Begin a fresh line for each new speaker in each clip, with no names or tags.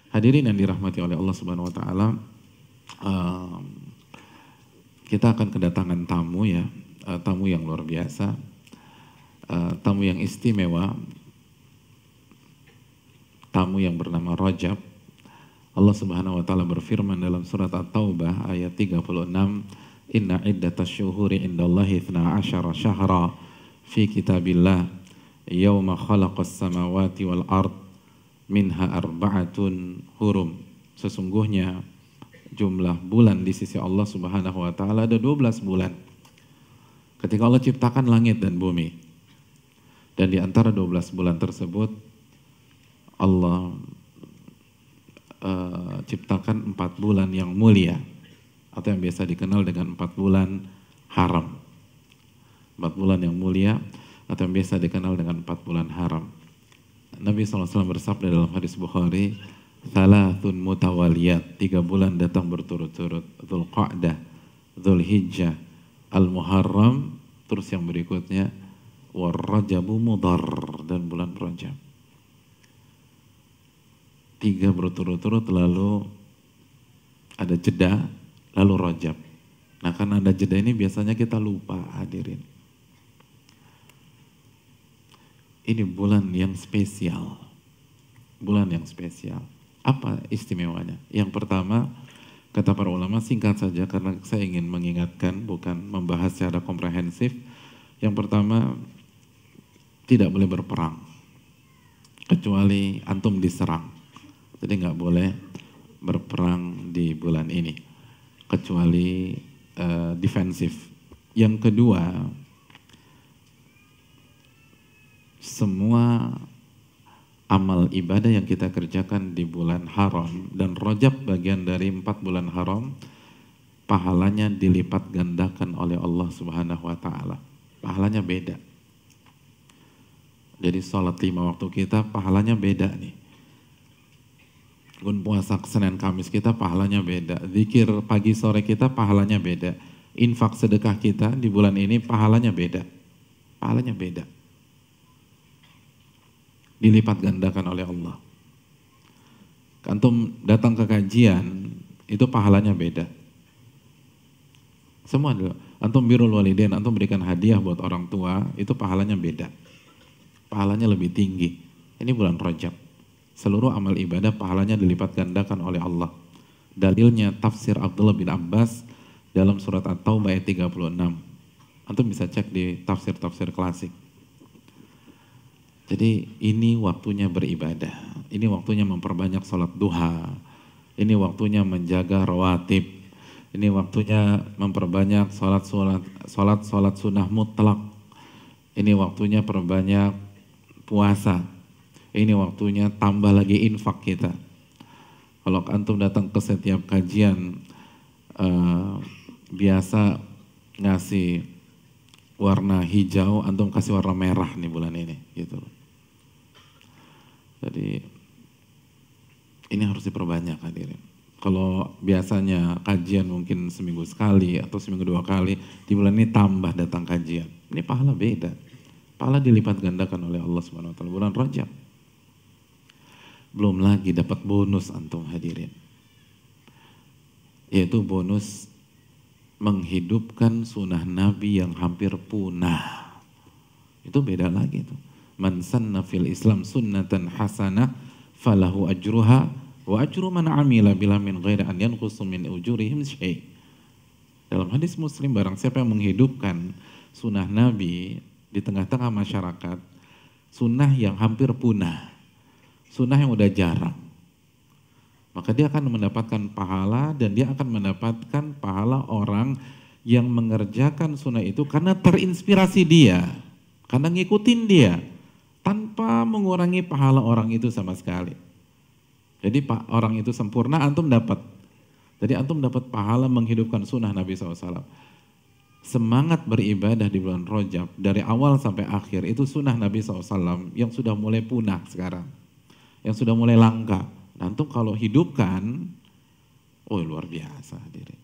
Hadirin yang dirahmati oleh Allah Subhanahu wa taala, um, kita akan kedatangan tamu ya, tamu yang luar biasa, tamu yang istimewa, tamu yang bernama Rajab. Allah Subhanahu wa taala berfirman dalam surat At-Taubah ayat 36, "Inna iddatash syuhuri indallahi 12 syahra fi kitabillah yauma khalaqas samawati wal ard minha arba'atun hurum." Sesungguhnya jumlah bulan di sisi Allah Subhanahu wa taala ada 12 bulan. Ketika Allah ciptakan langit dan bumi. Dan di antara 12 bulan tersebut Allah ciptakan 4 bulan yang mulia atau yang biasa dikenal dengan 4 bulan haram. 4 bulan yang mulia atau yang biasa dikenal dengan 4 bulan haram. Nabi SAW bersabda dalam hadis Bukhari, "Thalathun mutawaliyat", 3 bulan datang berturut-turut, Dzulqa'dah, Dzulhijjah, Al-Muharram, terus yang berikutnya War-Rajabu Mudhar, dan bulan Rajab. 3 berturut-turut, lalu ada jeda, lalu Rajab. Nah, karena ada jeda ini biasanya kita lupa, hadirin. Ini bulan yang spesial. Bulan yang spesial. Apa istimewanya? Yang pertama, kata para ulama, singkat saja karena saya ingin mengingatkan, bukan membahas secara komprehensif. Yang pertama, tidak boleh berperang. Kecuali antum diserang. Jadi nggak boleh berperang di bulan ini. Kecuali defensif. Yang kedua, semua amal ibadah yang kita kerjakan di bulan haram, dan Rajab bagian dari 4 bulan haram, pahalanya dilipat gandakan oleh Allah Subhanahu wa taala. Pahalanya beda. Jadi sholat 5 waktu kita pahalanya beda nih. Puasa Senin Kamis kita pahalanya beda. Zikir pagi sore kita pahalanya beda. Infak sedekah kita di bulan ini pahalanya beda. Pahalanya beda. Dilipat gandakan oleh Allah. Antum datang ke kajian, itu pahalanya beda. Semua dulu. Antum birrul walidain, antum berikan hadiah buat orang tua, itu pahalanya beda. Pahalanya lebih tinggi. Ini bulan Rajab. Seluruh amal ibadah pahalanya dilipat gandakan oleh Allah. Dalilnya tafsir Abdullah bin Abbas dalam surat At-Taubah ayat 36. Antum bisa cek di tafsir-tafsir klasik. Jadi ini waktunya beribadah. Ini waktunya memperbanyak sholat duha. Ini waktunya menjaga rawatib. Ini waktunya memperbanyak sholat sunnah mutlak. Ini waktunya perbanyak puasa. Ini waktunya tambah lagi infak kita. Kalau antum datang ke setiap kajian biasa ngasih warna hijau, antum kasih warna merah nih bulan ini, gitu. Jadi ini harus diperbanyak, hadirin. Kalau biasanya kajian mungkin seminggu sekali atau seminggu 2 kali, di bulan ini tambah datang kajian. Ini pahala beda. Pahala dilipat gandakan oleh Allah Subhanahu wa taala bulan Rajab. Belum lagi dapat bonus antum, hadirin. Yaitu bonus menghidupkan sunnah Nabi yang hampir punah. Itu beda lagi tuh. Man sanna fil Islam sunnatan hasanah falahu ajruha wa ajru man amila bila min ghairi an yanqusu min ujurihim syai'. Dalam hadis Muslim, barang siapa yang menghidupkan sunnah Nabi di tengah-tengah masyarakat, sunnah yang hampir punah, sunnah yang udah jarang, maka dia akan mendapatkan pahala, dan dia akan mendapatkan pahala orang yang mengerjakan sunnah itu karena terinspirasi dia, karena ngikutin dia, tanpa mengurangi pahala orang itu sama sekali. Jadi orang itu sempurna, antum dapat. Jadi antum dapat pahala menghidupkan sunnah Nabi SAW. Semangat beribadah di bulan Rajab, dari awal sampai akhir, itu sunnah Nabi SAW yang sudah mulai punah sekarang. Yang sudah mulai langka. Nah, antum kalau hidupkan, oh luar biasa, hadirin.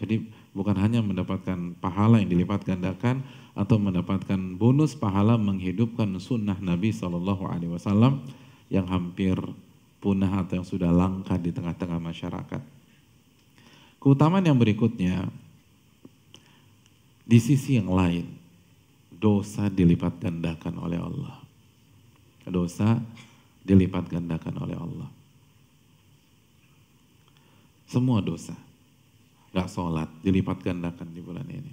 Jadi bukan hanya mendapatkan pahala yang dilipat gandakan, atau mendapatkan bonus pahala menghidupkan sunnah Nabi SAW yang hampir punah atau yang sudah langka di tengah-tengah masyarakat. Keutamaan yang berikutnya, di sisi yang lain, dosa dilipat gandakan oleh Allah. Dosa dilipat gandakan oleh Allah. Semua dosa, gak sholat, dilipat gandakan di bulan ini.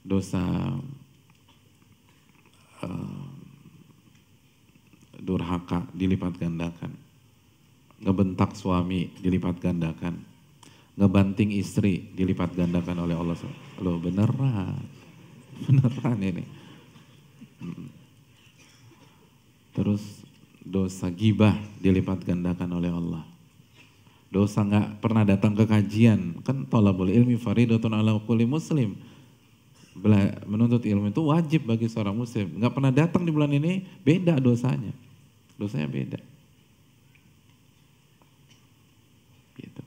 Dosa durhaka dilipat gandakan. Ngebentak suami dilipat gandakan. Ngebanting istri dilipat gandakan oleh Allah. Loh beneran ini. Terus dosa gibah dilipat gandakan oleh Allah. Dosa nggak pernah datang ke kajian, kan thalabul ilmi faridatun ala kulli muslim. Menuntut ilmu itu wajib bagi seorang muslim. Nggak pernah datang di bulan ini, beda dosanya. Dosanya beda. Gitu.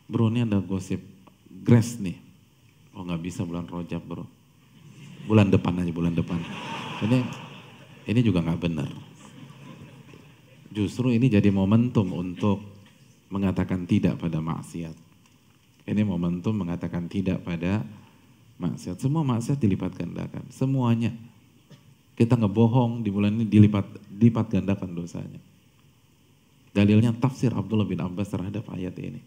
Bro, ini ada gosip Grace nih. Oh nggak bisa bulan Rajab bro. Bulan depan aja, bulan depan. Ini juga nggak benar. Justru ini jadi momentum untuk mengatakan tidak pada maksiat. Ini momentum mengatakan tidak pada maksiat. Semua maksiat dilipat gandakan. Semuanya. Kita ngebohong di bulan ini dilipat gandakan dosanya. Dalilnya tafsir Abdullah bin Abbas terhadap ayat ini.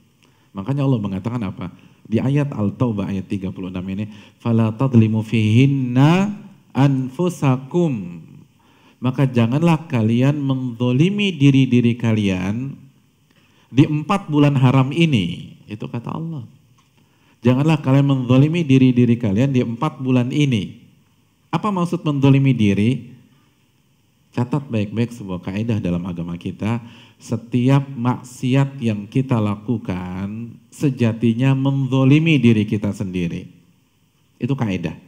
Makanya Allah mengatakan apa? Di ayat Al-Taubah ayat 36 ini, "Fala tadlimu fihinna anfusakum." Maka janganlah kalian menzolimi diri-diri kalian di 4 bulan haram ini. Itu kata Allah. Janganlah kalian menzolimi diri-diri kalian di 4 bulan ini. Apa maksud menzolimi diri? Catat baik-baik sebuah kaidah dalam agama kita. Setiap maksiat yang kita lakukan sejatinya menzolimi diri kita sendiri. Itu kaidah.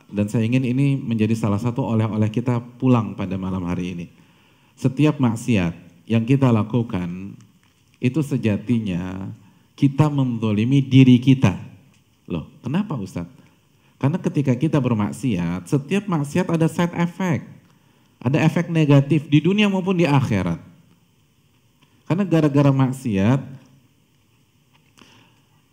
Dan saya ingin ini menjadi salah satu oleh-oleh kita pulang pada malam hari ini. Setiap maksiat yang kita lakukan itu sejatinya kita menzolimi diri kita. Loh, kenapa Ustadz? Karena ketika kita bermaksiat, setiap maksiat ada side effect. Ada efek negatif di dunia maupun di akhirat. Karena gara-gara maksiat,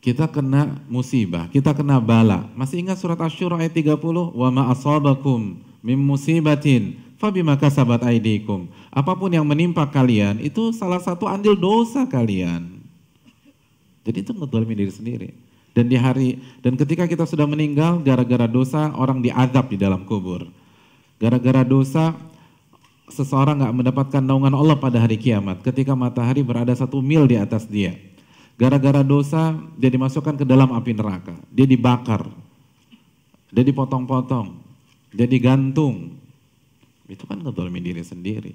kita kena musibah, kita kena bala. Masih ingat surat Asy-Syura ayat 30? Wa ma asabakum mim musibatin fabima kasabat aydikum. Apapun yang menimpa kalian, itu salah satu andil dosa kalian. Jadi itu ngedzalimin diri sendiri. Dan ketika kita sudah meninggal, gara-gara dosa, orang diazab di dalam kubur. Gara-gara dosa, seseorang gak mendapatkan naungan Allah pada hari kiamat ketika matahari berada 1 mil di atas dia. Gara-gara dosa dia dimasukkan ke dalam api neraka, dia dibakar, dia dipotong-potong, dia digantung. Itu kan ngedzalimin diri sendiri.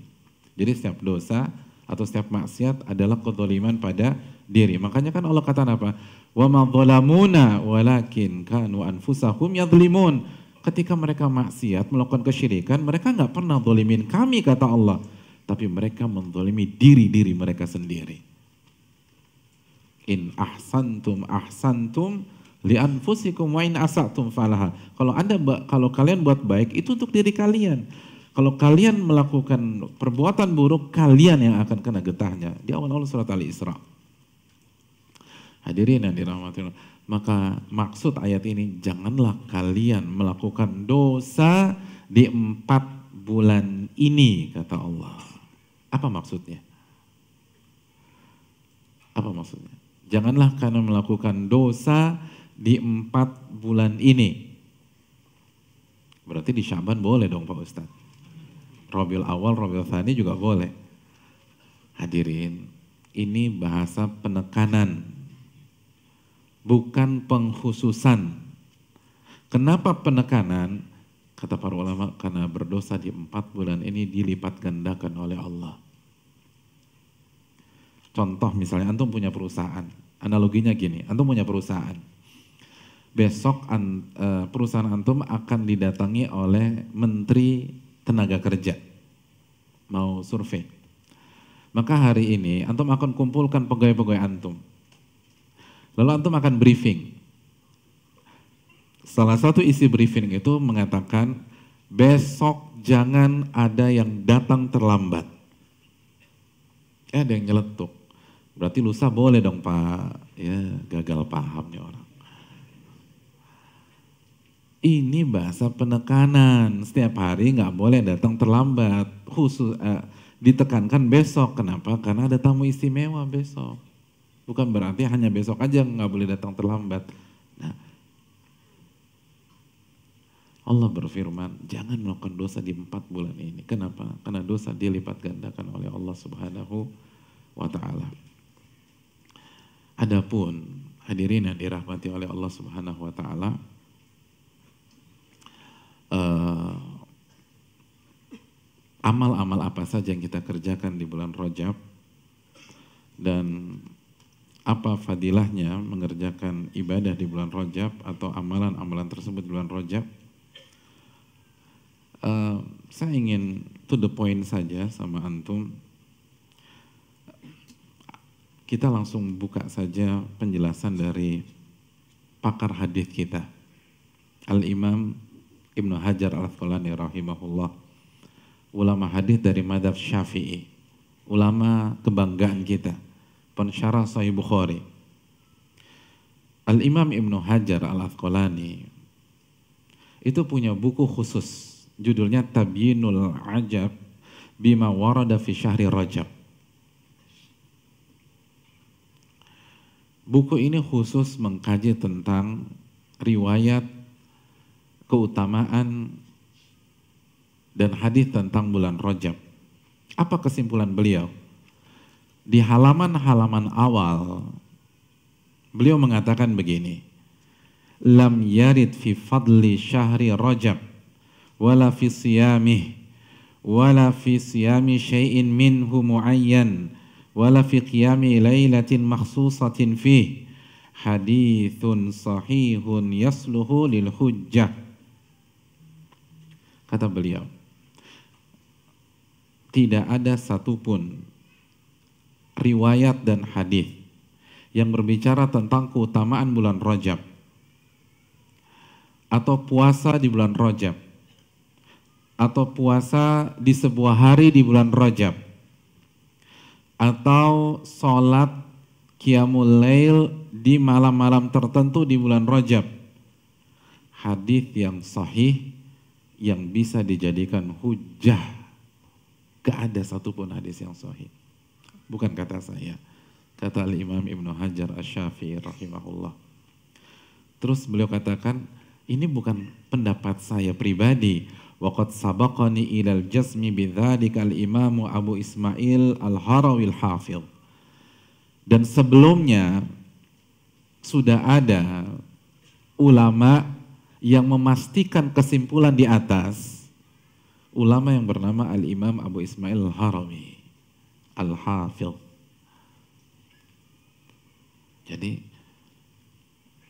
Jadi setiap dosa atau setiap maksiat adalah kezaliman pada diri. Makanya kan Allah kata apa? Wa ma dhalamuna walakin kanu anfusahum yadhlimun. Ketika mereka maksiat, melakukan kesyirikan, mereka nggak pernah zalimin kami, kata Allah. Tapi mereka menzalimi diri-diri mereka sendiri. In ahsantum ahsantum li anfusikum wa in asatum falaha. Kalau kalian buat baik, itu untuk diri kalian. Kalau kalian melakukan perbuatan buruk, kalian yang akan kena getahnya. Di awal-awal surat Al-Isra. Hadirin yang dirahmati Allah. Maka maksud ayat ini, janganlah kalian melakukan dosa di 4 bulan ini, kata Allah. Apa maksudnya? Apa maksudnya? Janganlah kalian melakukan dosa di 4 bulan ini. Berarti di Syaban boleh dong Pak Ustadz. Rabiul Awal, Rabiul Tsani juga boleh. Hadirin, ini bahasa penekanan, bukan pengkhususan. Kenapa penekanan? Kata para ulama, karena berdosa di 4 bulan ini dilipat gandakan oleh Allah. Contoh misalnya, antum punya perusahaan. Analoginya gini, antum punya perusahaan. Besok perusahaan antum akan didatangi oleh Menteri Tenaga Kerja. Mau survei. Maka hari ini antum akan kumpulkan pegawai-pegawai antum. Lalu antum akan briefing. Salah satu isi briefing itu mengatakan besok jangan ada yang datang terlambat. Ada yang nyeletuk. Berarti lusa boleh dong Pak. Ya gagal pahamnya orang. Ini bahasa penekanan. Setiap hari nggak boleh datang terlambat. Khusus ditekankan besok. Kenapa? Karena ada tamu istimewa besok. Bukan berarti hanya besok aja nggak boleh datang terlambat. Nah, Allah berfirman, jangan melakukan dosa di 4 bulan ini. Kenapa? Karena dosa dilipat gandakan oleh Allah Subhanahu wa Ta'ala. Adapun hadirin yang dirahmati oleh Allah Subhanahu wa Ta'ala, amal-amal apa saja yang kita kerjakan di bulan Rajab dan apa fadilahnya mengerjakan ibadah di bulan Rajab atau amalan-amalan tersebut di bulan Rajab. Saya ingin to the point saja sama antum. Kita langsung buka saja penjelasan dari pakar hadis kita, Al-Imam Ibnu Hajar Al-Asqalani rahimahullah, ulama hadis dari mazhab Syafi'i, ulama kebanggaan kita, pensyarah Sahih Bukhari. Al-Imam Ibnu Hajar Al-Asqalani itu punya buku khusus, judulnya Tabyinul Ajab Bima Warada fi Syahri Rajab. Buku ini khusus mengkaji tentang riwayat, keutamaan, dan hadis tentang bulan Rajab. Apa kesimpulan beliau? Di halaman-halaman awal, beliau mengatakan begini, Lam yarid fi fadli syahri Rajab wala fi siyamih wala fi siyami syai'in minhu muayyan wala fi qiyami lailatin makhsusatin fih hadithun sahihun yasluhu lil hujjah. Kata beliau, tidak ada satupun riwayat dan hadis yang berbicara tentang keutamaan bulan Rajab atau puasa di bulan Rajab atau puasa di sebuah hari di bulan Rajab, atau sholat qiyamul lail di malam-malam tertentu di bulan Rajab, hadis yang sahih yang bisa dijadikan hujjah. Gak ada satupun hadis yang sahih. Bukan kata saya, kata Al-Imam Ibnu Hajar Asy-Syafi'i rahimahullah. Terus beliau katakan, ini bukan pendapat saya pribadi. Waqad sabaqani ilal jasmi bidzalika al-Imam Abu Ismail Al-Harawi Al-Hafidh. Dan sebelumnya sudah ada ulama yang memastikan kesimpulan di atas, ulama yang bernama Al-Imam Abu Ismail Al-Harawi Al-Hafidh. Jadi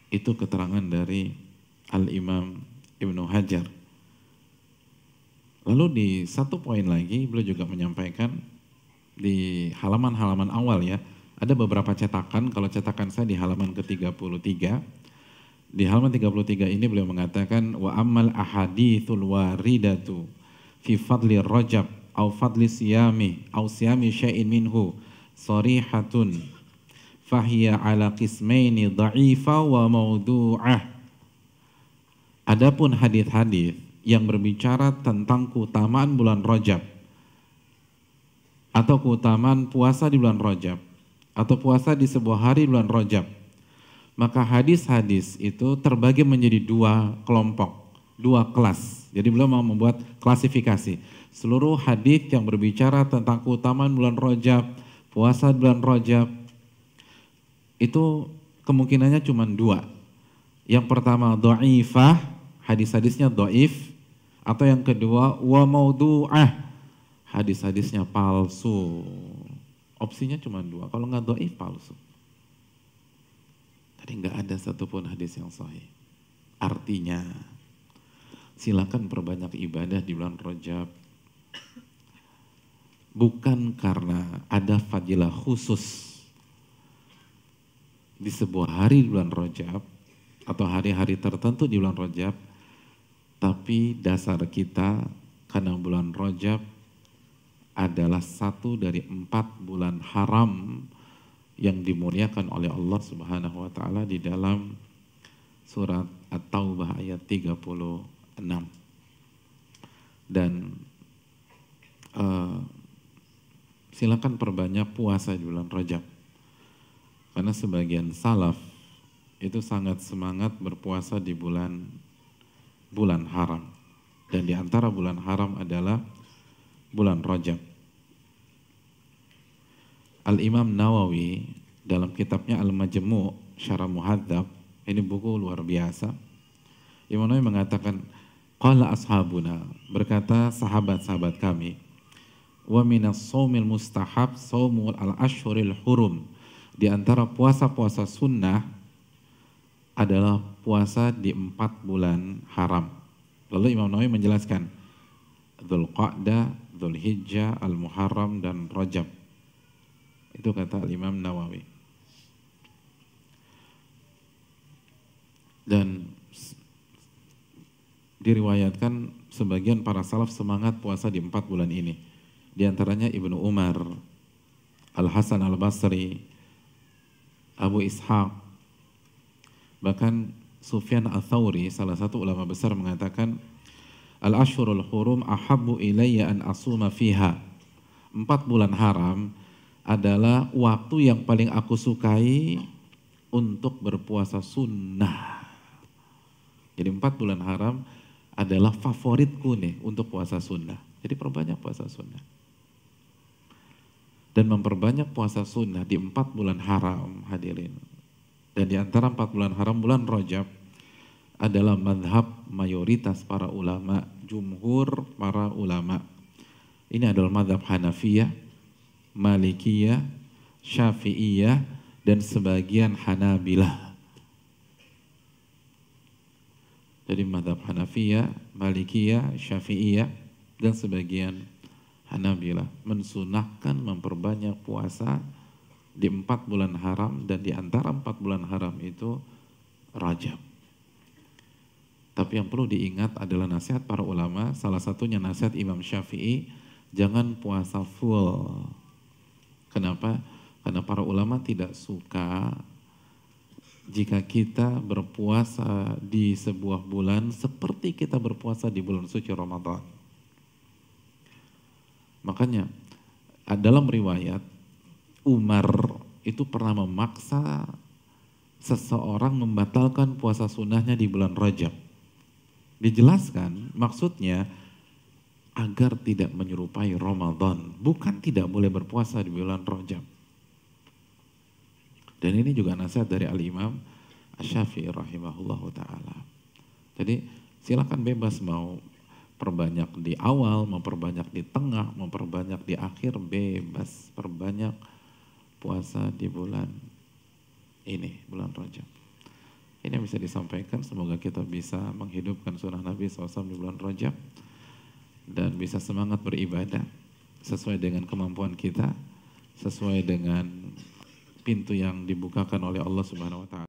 itu keterangan dari Al-Imam Ibnu Hajar. Lalu di satu poin lagi beliau juga menyampaikan di halaman-halaman awal ya, ada beberapa cetakan. Kalau cetakan saya di halaman ke-33, di halaman 33 ini beliau mengatakan wa ammal ahadithul waridatu fi fadli Rajab au fadli siyami au siyami syai'in minhu sharihatun fahiya ala qismaini dha'ifa wa maudu'ah. Adapun hadis-hadis yang berbicara tentang keutamaan bulan Rajab atau keutamaan puasa di bulan Rajab atau puasa di sebuah hari bulan Rajab, maka hadis-hadis itu terbagi menjadi 2 kelompok, 2 kelas. Jadi beliau mau membuat klasifikasi. Seluruh hadis yang berbicara tentang keutamaan bulan Rajab, puasa di bulan Rajab, itu kemungkinannya cuma 2. Yang pertama dhaifah, hadis-hadisnya dhaif, atau yang kedua wa maudu'ah, hadis-hadisnya palsu. Opsinya cuma 2, kalau nggak dhaif palsu. Jadi nggak ada satupun hadis yang sahih. Artinya silakan perbanyak ibadah di bulan Rajab, bukan karena ada fadilah khusus di sebuah hari di bulan Rajab atau hari-hari tertentu di bulan Rajab, Tapi dasar kita karena bulan Rajab adalah satu dari 4 bulan haram yang dimuliakan oleh Allah Subhanahu wa taala di dalam surat At-Taubah ayat 36. Dan silakan perbanyak puasa di bulan Rajab. Karena sebagian salaf itu sangat semangat berpuasa di bulan haram. Dan di antara bulan haram adalah bulan Rajab. Al-Imam Nawawi dalam kitabnya Al-Majmu' Syarah Muhadzab, ini buku luar biasa. Imam Nawawi mengatakan, qala ashabuna, berkata sahabat-sahabat kami, wa minas shaumil mustahab shaumul al-ashhuril hurum. Di antara puasa-puasa sunnah adalah puasa di 4 bulan haram. Lalu Imam Nawawi menjelaskan Dzulqa'dah, Dzulhijjah, Al-Muharram dan Rajab. Itu kata Imam Nawawi. Dan diriwayatkan sebagian para salaf semangat puasa di 4 bulan ini. Di antaranya Ibnu Umar, Al-Hasan Al-Basri, Abu Ishaq, bahkan Sufyan Ats-Tsauri, salah satu ulama besar, mengatakan Al-Ashhurul Hurum ahabbu ilayya an asuma fiha. 4 bulan haram adalah waktu yang paling aku sukai untuk berpuasa sunnah. Jadi 4 bulan haram adalah favoritku nih untuk puasa sunnah. Jadi perbanyak puasa sunnah. Dan memperbanyak puasa sunnah di 4 bulan haram, hadirin. Dan di antara 4 bulan haram, bulan Rajab adalah madhab mayoritas para ulama, jumhur para ulama. Ini adalah madhab Hanafiyah, Malikiyah, Syafi'iyah, dan sebagian Hanabilah. Jadi madhab Hanafiyah, Malikiyah, Syafi'iyah, dan sebagian Hanabilah mensunahkan memperbanyak puasa di 4 bulan haram, dan di antara 4 bulan haram itu Rajab. Tapi yang perlu diingat adalah nasihat para ulama, salah satunya nasihat Imam Syafi'i, jangan puasa full. Kenapa? Karena para ulama tidak suka jika kita berpuasa di sebuah bulan seperti kita berpuasa di bulan suci Ramadan. Makanya dalam riwayat Umar itu pernah memaksa seseorang membatalkan puasa sunnahnya di bulan Rajab. Dijelaskan maksudnya agar tidak menyerupai Ramadan, bukan tidak boleh berpuasa di bulan Rajab. Dan ini juga nasihat dari Al-Imam Asy-Syafi'i rahimahullahu ta'ala. Jadi silakan bebas mau perbanyak di awal, mau perbanyak di tengah, mau perbanyak di akhir, bebas. Perbanyak puasa di bulan ini, bulan Rajab. Ini yang bisa disampaikan, semoga kita bisa menghidupkan sunnah Nabi SAW di bulan Rajab dan bisa semangat beribadah sesuai dengan kemampuan kita, sesuai dengan pintu yang dibukakan oleh Allah Subhanahu wa ta'ala.